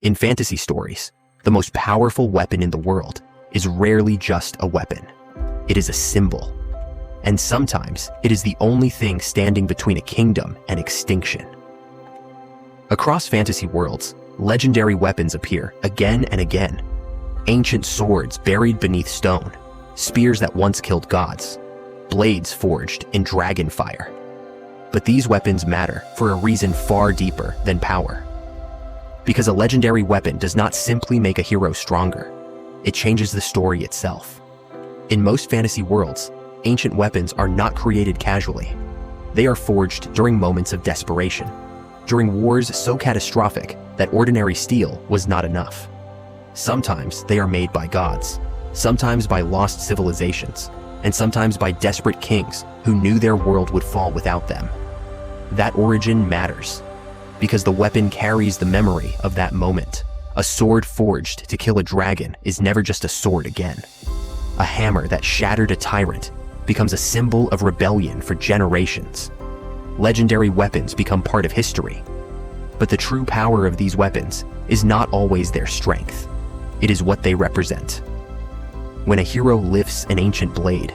In fantasy stories, the most powerful weapon in the world is rarely just a weapon. It is a symbol. And sometimes it is the only thing standing between a kingdom and extinction. Across fantasy worlds, legendary weapons appear again and again. Ancient swords buried beneath stone, spears that once killed gods, blades forged in dragon fire. But these weapons matter for a reason far deeper than power. Because a legendary weapon does not simply make a hero stronger, it changes the story itself. In most fantasy worlds, ancient weapons are not created casually. They are forged during moments of desperation, during wars so catastrophic that ordinary steel was not enough. Sometimes they are made by gods, sometimes by lost civilizations, and sometimes by desperate kings who knew their world would fall without them. That origin matters, because the weapon carries the memory of that moment. A sword forged to kill a dragon is never just a sword again. A hammer that shattered a tyrant becomes a symbol of rebellion for generations. Legendary weapons become part of history. But the true power of these weapons is not always their strength. It is what they represent. When a hero lifts an ancient blade,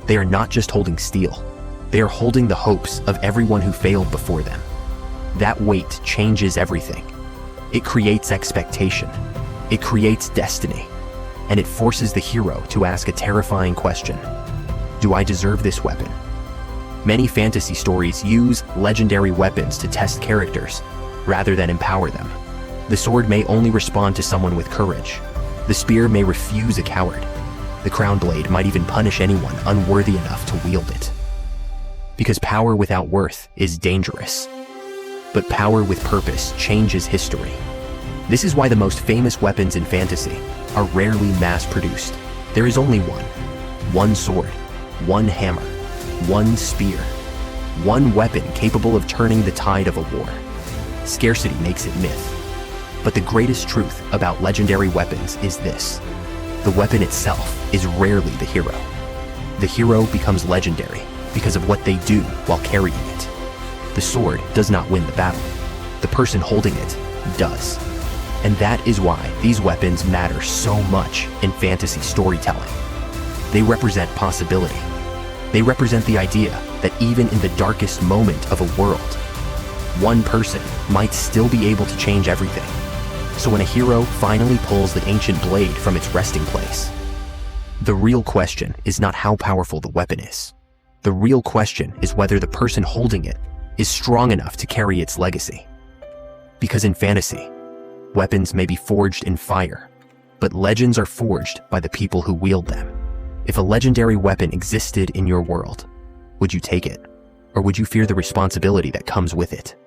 they are not just holding steel. They are holding the hopes of everyone who failed before them. That weight changes everything. It creates expectation. It creates destiny. And it forces the hero to ask a terrifying question. Do I deserve this weapon? Many fantasy stories use legendary weapons to test characters rather than empower them. The sword may only respond to someone with courage. The spear may refuse a coward. The crown blade might even punish anyone unworthy enough to wield it. Because power without worth is dangerous. But power with purpose changes history. This is why the most famous weapons in fantasy are rarely mass-produced. There is only one sword, one hammer, one spear, one weapon capable of turning the tide of a war. Scarcity makes it myth. But the greatest truth about legendary weapons is this: the weapon itself is rarely the hero. The hero becomes legendary because of what they do while carrying it. The sword does not win the battle. The person holding it does. And that is why these weapons matter so much in fantasy storytelling. They represent possibility. They represent the idea that even in the darkest moment of a world, one person might still be able to change everything. So when a hero finally pulls the ancient blade from its resting place, the real question is not how powerful the weapon is. The real question is whether the person holding it is strong enough to carry its legacy. Because in fantasy, weapons may be forged in fire, but legends are forged by the people who wield them. If a legendary weapon existed in your world, would you take it? Or would you fear the responsibility that comes with it?